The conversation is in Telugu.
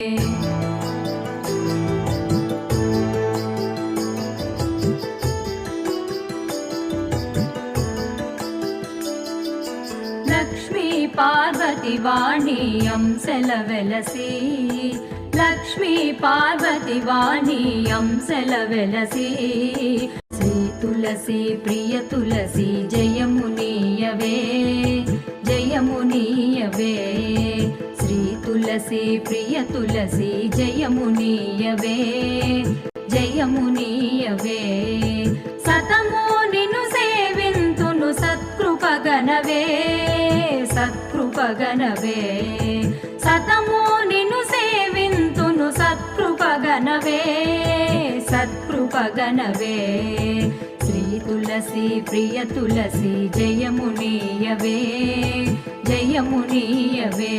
లక్ష్మీ పార్వతి వాణి అంశల వెలసి, లక్ష్మీ పార్వతి వాణి అంశల వెలసి, శ్రీ తులసి ప్రియ తులసి జయమునీయవే జయమునీయవే, శ్రీ తులసి ప్రియ తులసి జయమునీయవే జయమునీయవే, సతము నిన్ను సేవింతును సత్కృపగనవే సత్కృపగనవే, సతము నిన్ను సేవింతును సత్కృపగనవే సత్కృపగనవే, శ్రీ తులసి ప్రియ తులసి జయమునీయవే జయమునీయవే.